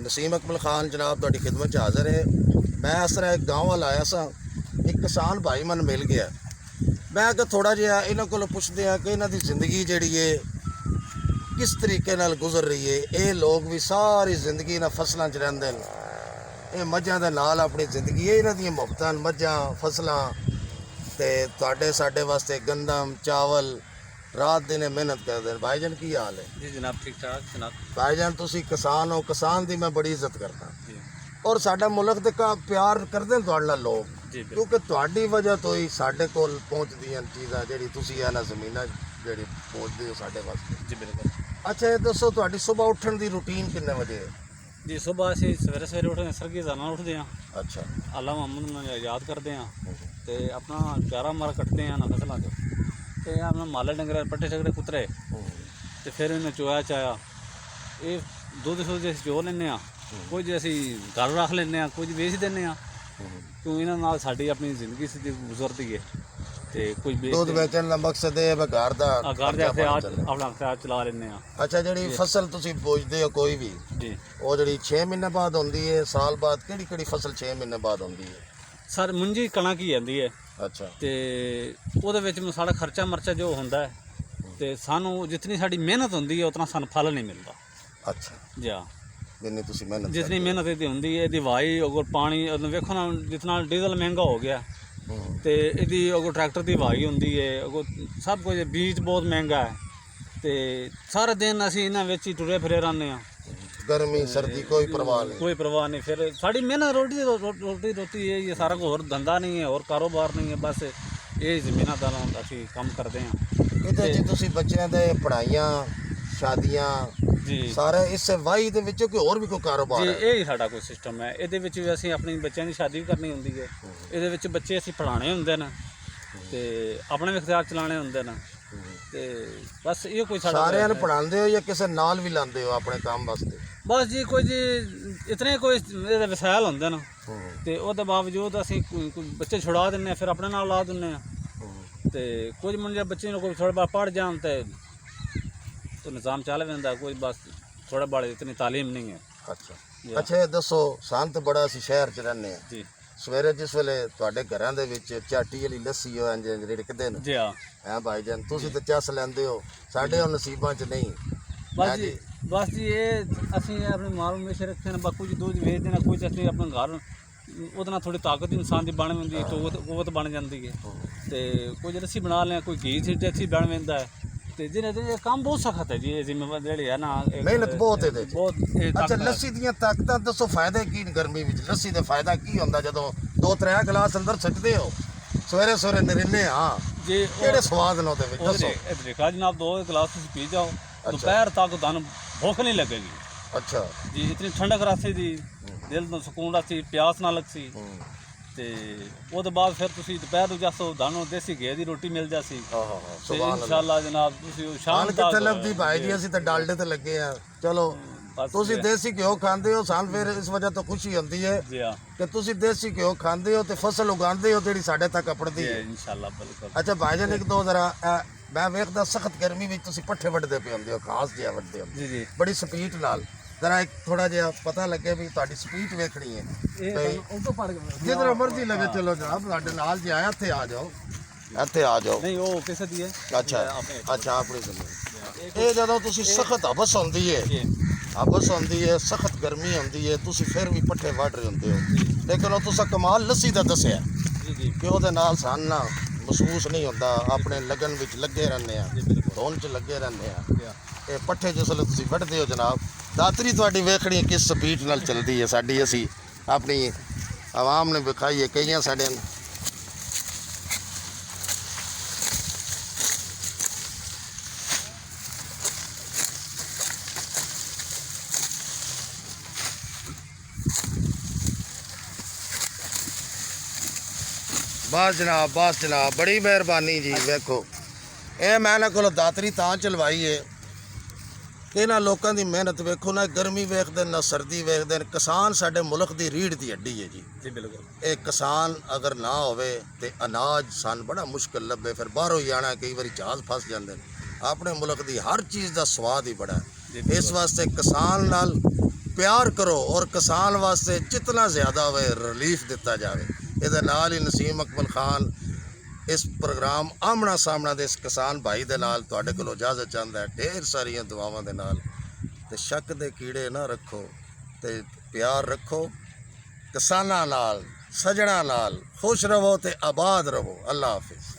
नसीम अकमल खान जनाब तुहाडी खिदमत च हाज़र है। मैं इस तरह एक गाँव वाल आया सा, एक किसान भाई मन मिल गया। मैं कि थोड़ा जिहा इन्हां कोलों पुछदे आ कि इन्हां दी जिंदगी जिहड़ी है किस तरीके नाल गुजर रही है। ये लोग भी सारी जिंदगी इन्हां फसलां च रहिंदे न, ये मझां दे नाल अपनी जिंदगी है, इन्हां दियां मुहब्बतां मझां फसलां ते तुहाडे साडे वास्ते गंदम चावल रात दिन मेहनत करते हैं। भाईजान की हाल है? जी जनाब ठीक ठाक जनाब। भाईजान तुसी किसान हो, किसान की मैं बड़ी इज्जत करता जी और साडा मुल्क का प्यार करते हैं तुहाडे नाल लोग, जी क्योंकि तुहाडी वजह तो ही साडे कोल पहुँचदियां चीज़ां जिहड़ी तुसी इन्हां ज़मीनां जिहड़ी पहुँचदे हो साडे वास्ते। जी बिल्कुल। अच्छा ये दसो तुहाडी सुबह उठण दी रूटीन किन्ने बजे है? जी सुबह ਅਸੀਂ ਸਵੇਰੇ ਸਵੇਰੇ ਉੱਠਦੇ ਸਰਗੀ ਜ਼ਾਨਾ ਉੱਠਦੇ ਹਾਂ, अच्छा ਅੱਲਾ ਮੁਹੰਮਦ ਨੂੰ ਯਾਦ ਕਰਦੇ ਹਾਂ ਤੇ ਆਪਣਾ ਪਿਆਰਾ ਮਾਰ ਕੱਟਦੇ ਹਾਂ ਨਾ ਫਸਲਾਂ 'ਚ ਤੇ ਆਪਣਾ ਮਾਲੇ ਡੰਗਰ ਪੱਠੇ ਛਗੜੇ ਕੁਤਰੇ ਤੇ ਫਿਰ ਇਹਨੂੰ ਚੋਇਆ ਚਾਇਆ ਇਹ ਦੁੱਧ ਸੁੱਧ ਅਸੀਂ ਚੋ ਲੈਂਦੇ ਹਾਂ, ਕੁਝ ਅਸੀਂ ਘਰ ਰੱਖ ਲੈਂਦੇ ਹਾਂ, ਕੁਝ ਵੇਚ ਦਿੰਦੇ ਹਾਂ ਕਿਉਂ ਇਹਨਾਂ ਨਾਲ ਸਾਡੀ ਆਪਣੀ ਜ਼ਿੰਦਗੀ ਸਿੱਧੀ ਗੁਜ਼ਰਦੀ ਹੈ ਤੇ ਕੁਝ दूध बेचण दा मकसद है भी घर दा ਘਰ ਦੇ ਆਪਣਾ ਖਿਆਲ ਚਲਾ ਲੈਂਦੇ ਹਾਂ। अच्छा जिहड़ी फसल तुसी बोझदे हो कोई भी ਜੀ ਉਹ ਜਿਹੜੀ 6 ਮਹੀਨੇ ਬਾਅਦ ਹੁੰਦੀ ਹੈ, ਸਾਲ ਬਾਅਦ ਕਿਹੜੀ ਫਸਲ 6 ਮਹੀਨੇ ਬਾਅਦ ਹੁੰਦੀ ਹੈ? ਸਰ ਮੁੰਜੀ ਕਣਕ ਹੀ ਜਾਂਦੀ ਹੈ ਅੱਛਾ ਤੇ ਉਹਦੇ ਵਿੱਚ ਸਾਡਾ ਖਰਚਾ ਮਰਚਾ ਜੋ ਹੁੰਦਾ ਹੈ ਤੇ ਸਾਨੂੰ ਜਿਤਨੀ ਸਾਡੀ ਮਿਹਨਤ ਹੁੰਦੀ ਹੈ ਉਤਨਾ ਸਾਨੂੰ ਫਲ ਨਹੀਂ ਮਿਲਦਾ। ਅੱਛਾ ਜੀ ਜਿੰਨੀ ਤੁਸੀਂ ਮਿਹਨਤ ਜਿਤਨੀ ਮਿਹਨਤ ਇਹਦੀ ਹੁੰਦੀ ਹੈ, ਇਹਦੀ ਵਾਈ ਅਗਰ ਪਾਣੀ ਵੇਖੋ ਨਾ ਜਿਤਨਾ ਡੀਜ਼ਲ ਮਹਿੰਗਾ ਹੋ ਗਿਆ ਤੇ ਇਹਦੀ ਅਗਰ ਟਰੈਕਟਰ ਦੀ ਵਾਈ ਹੁੰਦੀ ਹੈ, ਅਗਰ ਸਭ ਕੁਝ ਬੀਜ ਬਹੁਤ ਮਹਿੰਗਾ ਹੈ ਤੇ ਸਾਰਾ ਦਿਨ ਅਸੀਂ ਇਹਨਾਂ ਵਿੱਚ ਹੀ ਟੁਰੇ ਫਿਰੇ ਰਹਿੰਦੇ ਹਾਂ। गर्मी सर्दी कोई परवाह नहीं? कोई परवाह नहीं। फिर साड़ी मेहनत रोटी ये सारा कोई और धंधा नहीं है और कारोबार नहीं है, बस ये ਜ਼ਮੀਨਾਂ ਦਾ ਅਸੀਂ ਕੰਮ ਕਰਦੇ ਹਾਂ। ਇਹਦੇ 'ਚ ਤੁਸੀਂ ਬੱਚਿਆਂ ਦੇ ਪੜ੍ਹਾਈਆਂ ਸ਼ਾਦੀਆਂ ਜੀ ਸਾਰੇ ਇਸ ਵਾਹੀ ਦੇ ਵਿੱਚੋਂ ਕੋਈ ਹੋਰ ਵੀ ਕੋਈ ਕਾਰੋਬਾਰ ਜੀ ਹੈ? ਇਹ ਹੀ ਸਾਡਾ ਕੋਈ ਸਿਸਟਮ ਹੈ। ਇਹਦੇ ਵਿੱਚ ਵੀ ਅਸੀਂ ਆਪਣੀ ਬੱਚਿਆਂ ਦੀ ਸ਼ਾਦੀ ਵੀ ਕਰਨੀ ਹੁੰਦੀ ਹੈ, ਇਹਦੇ ਵਿੱਚ ਬੱਚੇ ਅਸੀਂ ਪੜ੍ਹਾਉਣੇ ਹੁੰਦੇ ਨੇ ਤੇ ਆਪਣੇ ਵੀ ਇਖਤਿਆਰ ਚਲਾਉਣੇ ਹੁੰਦੇ ਨੇ ਤੇ ਬਸ ਇਹ ਕੋਈ ਸਾਡਾ ਸਾਰਿਆਂ ਨੂੰ ਪੜ੍ਹਾਉਂਦੇ ਹੋ ਜਾਂ ਕਿਸੇ ਨਾਲ ਵੀ ਲਾਉਂਦੇ ਹੋ ਆਪਣੇ ਕੰਮ ਵਾਸਤੇ? ਬਸ ਜੀ ਕੁਝ ਇਤਨੇ ਕੋਈ ਇਹਦੇ ਵਸਾਇਲ ਹੁੰਦੇ ਨੇ ਤੇ ਉਹਦੇ ਬਾਵਜੂਦ ਅਸੀਂ ਕੋਈ ਬੱਚੇ ਛੁਡਾ ਦਿੰਦੇ ਹਾਂ, ਫਿਰ ਆਪਣੇ ਨਾਲ ਲਾ ਦਿੰਦੇ ਹਾਂ ਤੇ ਕੁਝ ਮੁੰਡੇ ਬੱਚੇ ਨੂੰ ਕੋਈ ਥੋੜਾ ਪੜ੍ਹ ਜਾਣ ਤੇ ਨਿਜ਼ਾਮ ਚੱਲ ਪੈਂਦਾ, ਕੋਈ ਬਸ ਥੋੜਾ ਬਾੜੇ ਇਤਨੀ ਤਾਲੀਮ ਨਹੀਂ ਹੈ। ਅੱਛਾ ਅੱਛਾ ਇਹ ਦੱਸੋ ਸੰਤ ਬੜਾ ਅਸੀਂ ਸ਼ਹਿਰ 'ਚ ਰਹਿੰਦੇ ਹਾਂ ਜੀ ਸਵੇਰੇ ਜਿਸ ਵੇਲੇ ਤੁਹਾਡੇ ਘਰਾਂ ਦੇ ਵਿੱਚ ਚਾਟੀ ਵਾਲੀ ਲੱਸੀ ਹੋ ਇੰਜ ਰਿੜਕਦੇ ਨੇ ਜੀ ਹਾਂ ਹੈ ਭਾਈਜਾਨ, ਤੁਸੀਂ ਤਾਂ ਚੱਸ ਲੈਂਦੇ ਹੋ, ਸਾਡੇ ਉਹ ਨਸੀਬਾਂ 'ਚ ਨਹੀਂ। ਬਸ ਜੀ ਇਹ ਅਸੀਂ ਆਪਣੇ ਮਾਲ ਮੇਸ਼ੇ ਰੱਖੇ ਨੇ, ਬਾਕੀ ਜੀ ਦੁੱਧ ਵੇਚਦੇ ਨੇ, ਕੁਝ ਅਸੀਂ ਆਪਣੇ ਘਰ ਉਹਦੇ ਨਾਲ ਥੋੜੀ ਤਾਕਤ ਇਨਸਾਨ ਦੀ ਬਣ ਜਾਂਦੀ ਹੈ, ਕੂਵਤ ਬਣ ਜਾਂਦੀ ਹੈ ਤੇ ਕੁਝ ਲੱਸੀ ਬਣਾ ਲਿਆ, ਕੋਈ ਘੀ ਛਿੱਟੇ ਅੱਛੀ ਬਣ ਜਾਂਦਾ ਹੈ ਤੇ ਜਿਹਨੇ ਕੰਮ ਬਹੁਤ ਸਖਤ ਹੈ ਜੀ। ਇਹ ਜ਼ਿੰਮੇਵਾਰ ਜਿਹੜੀ ਹੈ ਨਾ ਮਿਹਨਤ ਬਹੁਤ ਇਹਦੇ 'ਚ ਬਹੁਤ। ਅੱਛਾ ਲੱਸੀ ਦੀਆਂ ਤਾਕਤਾਂ ਦੱਸੋ, ਫਾਇਦੇ ਕੀ ਨੇ ਗਰਮੀ ਵਿੱਚ? ਲੱਸੀ ਦਾ ਫਾਇਦਾ ਕੀ ਹੁੰਦਾ ਜਦੋਂ 2-3 ਗਲਾਸ ਅੰਦਰ ਛੱਡਦੇ ਹੋ ਸਵੇਰੇ ਸਵੇਰੇ ਨਰਿੰਨੇ? ਹਾਂ ਜੀ ਕਿਹੜੇ ਸਵਾਦ ਨੇ ਉਹਦੇ ਵਿੱਚ ਦੱਸੋ? ਇਹ ਦੇਖਾ ਜਨਾਬ 2 ਗਲਾਸ ਤੁਸੀਂ ਪੀ ਜਾਓ, ਦੁਪਹਿਰ ਤੱਕ ਤੁਹਾਨੂੰ ਭੁੱਖ ਨਹੀਂ ਲੱਗੇਗੀ। ਅੱਛਾ ਜੀ ਇਤਨੀ ਠੰਡਕ ਰਾਸੀ ਦੀ, ਦਿਲ ਨੂੰ ਸਕੂਨ ਰਾਸੀ, ਪਿਆਸ ਨਾ ਲੱਗਸੀ ਤੇ ਉਹਦੇ ਬਾਅਦ ਫਿਰ ਤੁਸੀਂ ਦੁਪਹਿਰ ਨੂੰ ਜਾਸੋ ਤੁਹਾਨੂੰ ਦੇਸੀ ਘੇ ਦੀ ਰੋਟੀ ਮਿਲ ਜਾਸੀ ਤੇ ਇਨਸ਼ਾਅੱਲਾ ਜਨਾਬ ਤੁਸੀਂ ਸ਼ਾਮ ਤੱਕ ਕਿੱਥੇ ਲੱਭਦੀ ਭਾਈ ਜੀ? ਅਸੀਂ ਤਾਂ ਡਾਲਡੇ ਤੇ ਲੱਗੇ ਆ। ਚਲੋ ਤੁਸੀਂ ਦੇਸੀ ਘਿਓ ਖਾਂਦੇ ਹੋ, ਸਾਨੂੰ ਫਿਰ ਇਸ ਵਜ੍ਹਾ ਤੋਂ ਖੁਸ਼ੀ ਹੁੰਦੀ ਹੈ ਜੀ ਹਾਂ ਕਿ ਤੁਸੀਂ ਦੇਸੀ ਘਿਓ ਖਾਂਦੇ ਹੋ ਤੇ ਫਸਲ ਉਗਾਉਂਦੇ ਹੋ ਜਿਹੜੀ ਸਾਡੇ ਤੱਕ ਅਪੜਦੀ ਹੈ ਇਨਸ਼ਾਅੱਲਾ ਬਿਲਕੁਲ। ਅੱਛਾ ਭਾਈਜਾਨ ਇੱਕ ਦੋ ਜ਼ਰਾ ਮੈਂ ਵੇਖਦਾ ਸਖਤ ਗਰਮੀ ਵਿੱਚ ਤੁਸੀਂ ਪੱਠੇ ਵੱਢਦੇ ਪਏ ਹੁੰਦੇ ਹੋ, ਘਾਸ ਜਿਹਾ ਵੱਢਦੇ ਹੋ ਜੀ ਜੀ ਬੜੀ ਸਪੀਡ ਨਾਲ, ਜ਼ਰਾ ਇੱਕ ਥੋੜਾ ਜਿਹਾ ਪਤਾ ਲੱਗੇ ਵੀ ਤੁਹਾਡੀ ਸਪੀਡ ਵੇਖਣੀ ਹੈ। ਉਹ ਤੋਂ ਪੜ ਗਿਆ ਜਿੱਧਰ ਮਰਜ਼ੀ ਲੱਗੇ ਚਲੋ ਜਨਾਬ, ਸਾਡੇ ਨਾਲ ਜੇ ਆਇਆ ਇੱਥੇ ਆ ਜਾਓ, ਇੱਥੇ ਆ ਜਾਓ। ਨਹੀਂ ਉਹ ਕਿਸੇ ਦੀ ਹੈ। ਅੱਛਾ ਅੱਛਾ ਆਪਣੀ ਜ਼ਮੀਨ। ਇਹ ਜਦੋਂ ਤੁਸੀਂ ਸਖਤ ਹਬਸ ਹੁੰਦੀ ਹੈ, ਹਬਸ ਹੁੰਦੀ ਹੈ, ਸਖਤ ਗਰਮੀ ਹੁੰਦੀ ਹੈ, ਤੁਸੀਂ ਫਿਰ ਵੀ ਪੱਠੇ ਵੱਢ ਰਹੇ ਹੁੰਦੇ ਹੋ, ਲੇਕਿਨ ਉਹ ਤੁਸੀਂ ਕਮਾਲ ਲੱਸੀ ਦਾ ਦੱਸਿਆ ਜੀ ਜੀ ਕਿ ਉਹਦੇ ਨਾਲ ਸਾਨੂੰ ਨਾ ਮਹਿਸੂਸ ਨਹੀਂ ਹੁੰਦਾ, ਆਪਣੇ ਲਗਨ ਵਿੱਚ ਲੱਗੇ ਰਹਿੰਦੇ ਆ, ਧੁਨ 'ਚ ਲੱਗੇ ਰਹਿੰਦੇ ਆ। ਇਹ ਪੱਠੇ ਜਿਸ ਵੇਲੇ ਤੁਸੀਂ ਵੱਢਦੇ ਹੋ ਜਨਾਬ, ਦਾਤਰੀ ਤੁਹਾਡੀ ਵੇਖਣੀ ਕਿਸ ਸਪੀਡ ਨਾਲ ਚੱਲਦੀ ਹੈ ਸਾਡੀ, ਅਸੀਂ ਆਪਣੀ ਆਵਾਮ ਨੂੰ ਵਿਖਾਈਏ ਕਈਆਂ ਸਾਡੇ बस जनाब बड़ी मेहरबानी जी। वेखो ये मैं ना को दातरी तां चलवाई है कि इन्हां लोगों की मेहनत वेखो ना, गर्मी वेखते ना सर्दी वेखते, किसान साडे मुल्क की रीढ़ की हड्डी है जी। जी बिल्कुल। ये किसान अगर ना होवे ते अनाज सन बड़ा मुश्किल लभे, फिर बाहरों ही आना, कई बार जहाज फस जाते हैं। अपने मुल्क की हर चीज़ का स्वाद ही बड़ा है, इस वास्ते किसान नाल ਪਿਆਰ ਕਰੋ ਔਰ ਕਿਸਾਨ ਵਾਸਤੇ ਜਿਤਨਾ ਜ਼ਿਆਦਾ ਹੋਵੇ ਰਿਲੀਫ ਦਿੱਤਾ ਜਾਵੇ। ਇਹਦੇ ਨਾਲ ਹੀ ਨਸੀਮ ਅਕਮਲ ਖਾਨ ਇਸ ਪ੍ਰੋਗਰਾਮ ਆਮਣਾ ਸਾਹਮਣਾ ਦੇ ਇਸ ਕਿਸਾਨ ਭਾਈ ਦੇ ਨਾਲ ਤੁਹਾਡੇ ਕੋਲੋਂ ਇਜਾਜ਼ਤ ਚਾਹੁੰਦਾ ਹੈ, ਢੇਰ ਸਾਰੀਆਂ ਦੁਆਵਾਂ ਦੇ ਨਾਲ। ਤੇ ਸ਼ੱਕ ਦੇ ਕੀੜੇ ਨਾ ਰੱਖੋ ਤੇ ਪਿਆਰ ਰੱਖੋ ਕਿਸਾਨਾਂ ਨਾਲ, ਸੱਜਣਾ ਨਾਲ। ਖੁਸ਼ ਰਹੋ ਤੇ ਆਬਾਦ ਰਹੋ। ਅੱਲਾ ਹਾਫਿਜ਼।